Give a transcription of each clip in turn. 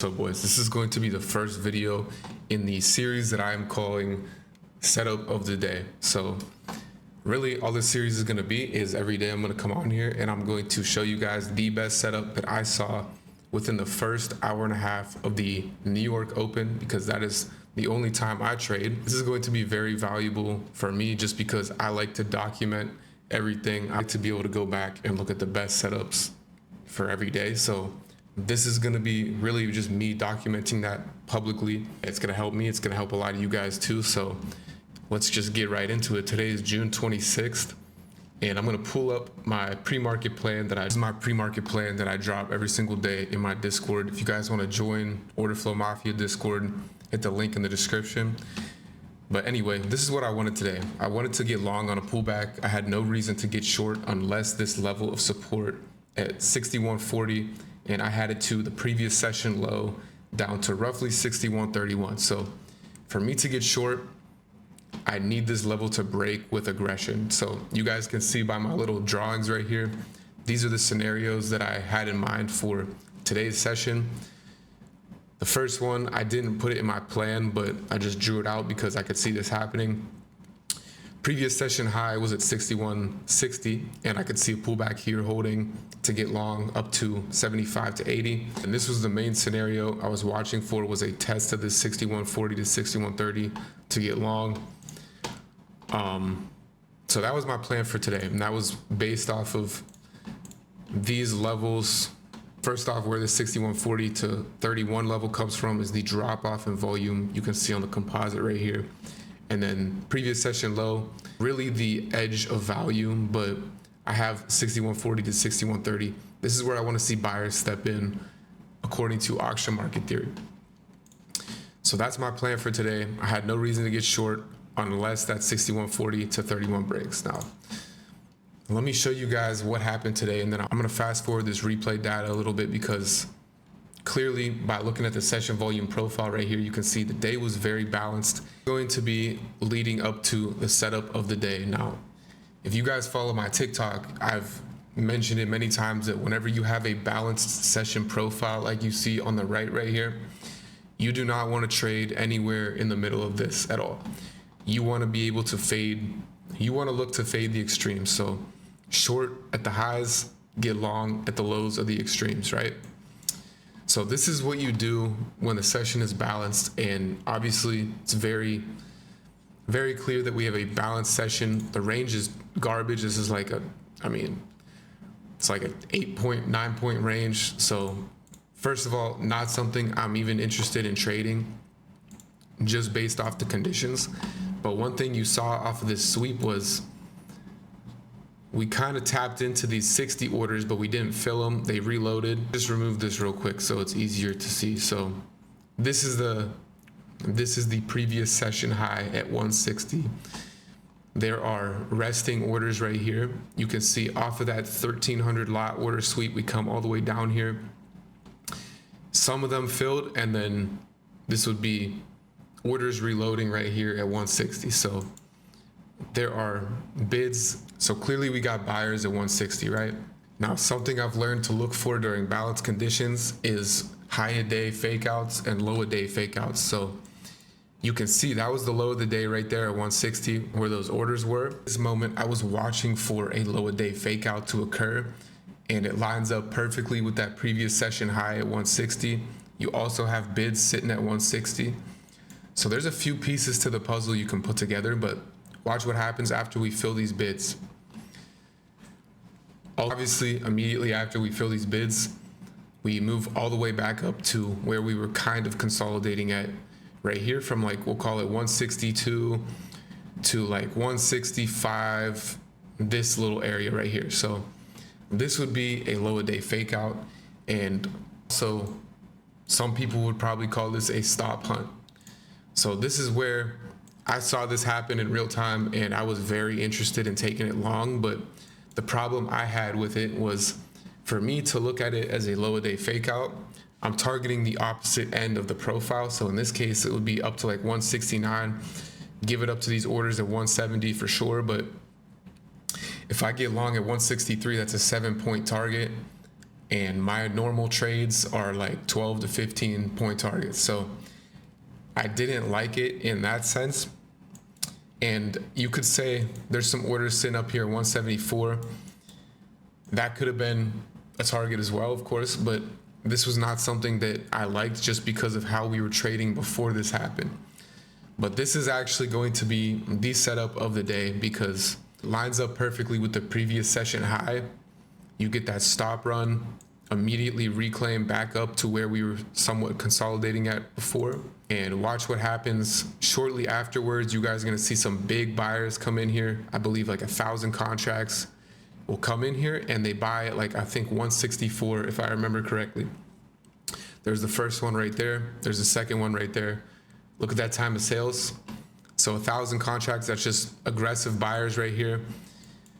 So boys, this is going to be the first video in the series that I am calling Setup of the Day. So really all this series is going to be is every day I'm going to come on here and I'm going to show you guys the best setup that I saw within the first hour and a half of the New York Open, because that is the only time I trade. This is going to be very valuable for me just because I like to document everything. I like to be able to go back and look at the best setups for every day. So this is going to be really just me documenting that publicly. It's going to help me. It's going to help a lot of you guys too. So let's just get right into it. Today is June 26th, and I'm going to pull up my pre-market plan this is my pre-market plan that I drop every single day in my Discord. If you guys want to join Order Flow Mafia Discord, hit the link in the description. But anyway, this is what I wanted today. I wanted to get long on a pullback. I had no reason to get short unless this level of support at 61.40, and I had it to the previous session low down to roughly 61.31. So for me to get short, I need this level to break with aggression. So you guys can see by my little drawings right here, these are the scenarios that I had in mind for today's session. The first one, I didn't put it in my plan, but I just drew it out because I could see this happening. Previous session high was at 61.60, and I could see a pullback here holding to get long up to 75 to 80. And this was the main scenario I was watching for, was a test of this 61.40 to 61.30 to get long. So that was my plan for today, and that was based off of these levels. First off, where the 61.40 to 31 level comes from is the drop off in volume you can see on the composite right here. And then previous session low, really the edge of volume, but I have 61.40 to 61.30. This is where I want to see buyers step in according to auction market theory. So that's my plan for today. I had no reason to get short unless that 61.40 to 31 breaks. Now, let me show you guys what happened today, and then I'm going to fast forward this replay data a little bit, because clearly by looking at the session volume profile right here, you can see the day was very balanced. Going to be leading up to the setup of the day. Now, if you guys follow my TikTok, I've mentioned it many times that whenever you have a balanced session profile like you see on the right here, you do not want to trade anywhere in the middle of this at all. You want to be able to fade. You want to look to fade the extremes. So short at the highs, get long at the lows of the extremes, right? So this is what you do when the session is balanced, and obviously it's very, very clear that we have a balanced session. The range is garbage. This is like it's like an 8.9 point range. So first of all, not something I'm even interested in trading just based off the conditions. But one thing you saw off of this sweep was we kind of tapped into these 60 orders, but we didn't fill them. They reloaded. Just remove this real quick so it's easier to see. So this is the previous session high at 160. There are resting orders right here. You can see off of that 1300 lot order sweep, we come all the way down here. Some of them filled, and then this would be orders reloading right here at 160. So there are bids. So clearly we got buyers at 160, right? Now, something I've learned to look for during balanced conditions is high a day fake outs and low a day fake outs. So you can see that was the low of the day right there at 160 where those orders were. This moment I was watching for a low a day fake out to occur, and it lines up perfectly with that previous session high at 160. You also have bids sitting at 160. So there's a few pieces to the puzzle you can put together, but watch what happens after we fill these bids. Obviously, immediately after we fill these bids, we move all the way back up to where we were kind of consolidating at right here, from like, we'll call it 162 to like 165, this little area right here. So this would be a low a day fake out. And so some people would probably call this a stop hunt. So this is where I saw this happen in real time, and I was very interested in taking it long. But the problem I had with it was, for me to look at it as a low a day fake out, I'm targeting the opposite end of the profile. So in this case, it would be up to like 169, give it up to these orders at 170 for sure. But if I get long at 163, that's a 7-point target. and my normal trades are like 12 to 15 point targets. So I didn't like it in that sense. And you could say there's some orders sitting up here 174. That could have been a target as well, of course, but this was not something that I liked just because of how we were trading before this happened. But this is actually going to be the setup of the day because it lines up perfectly with the previous session high. You get that stop run, immediately reclaim back up to where we were somewhat consolidating at before. And watch what happens shortly afterwards. You guys are gonna see some big buyers come in here. I believe like 1,000 contracts will come in here and they buy at like, I think 164, if I remember correctly. There's the first one right there. There's the second one right there. Look at that time of sales. So 1,000 contracts, that's just aggressive buyers right here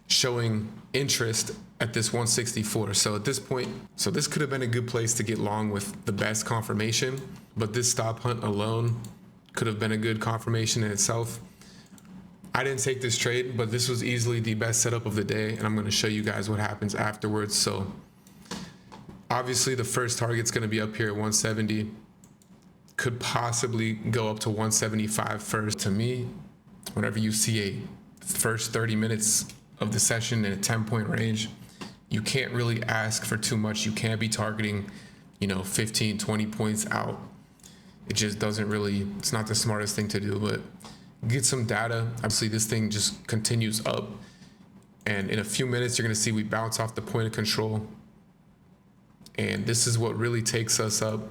showing interest at this 164. So at this point, so this could have been a good place to get long with the best confirmation, but this stop hunt alone could have been a good confirmation in itself. I didn't take this trade, but this was easily the best setup of the day, and I'm going to show you guys what happens afterwards. So obviously the first target's going to be up here at 170. Could possibly go up to 175 first. To me, whenever you see a first 30 minutes of the session in a 10-point range, you can't really ask for too much. You can't be targeting, 15, 20 points out. It just doesn't really, it's not the smartest thing to do, but get some data. Obviously this thing just continues up, and in a few minutes you're going to see we bounce off the point of control, and this is what really takes us up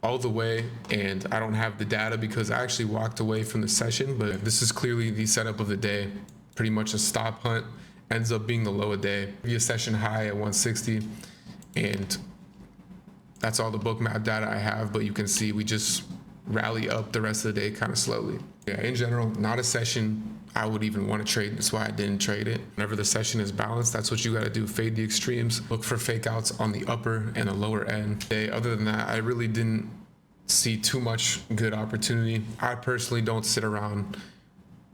all the way. And I don't have the data because I actually walked away from the session, but this is clearly the setup of the day. Pretty much a stop hunt, ends up being the low of day. Be a session high at 160, and that's all the Bookmap data I have, but you can see we just rally up the rest of the day kind of slowly. Yeah, in general, not a session I would even want to trade. That's why I didn't trade it. Whenever the session is balanced, that's what you got to do. Fade the extremes, look for fake outs on the upper and the lower end. Other than that, I really didn't see too much good opportunity. I personally don't sit around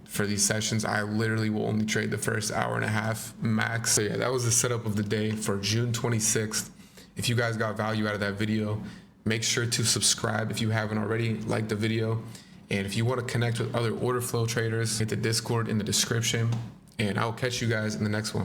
for these sessions. I literally will only trade the first hour and a half max. So yeah, that was the setup of the day for June 26th. If you guys got value out of that video, make sure to subscribe if you haven't already, like the video. And if you want to connect with other order flow traders, hit the Discord in the description, and I'll catch you guys in the next one.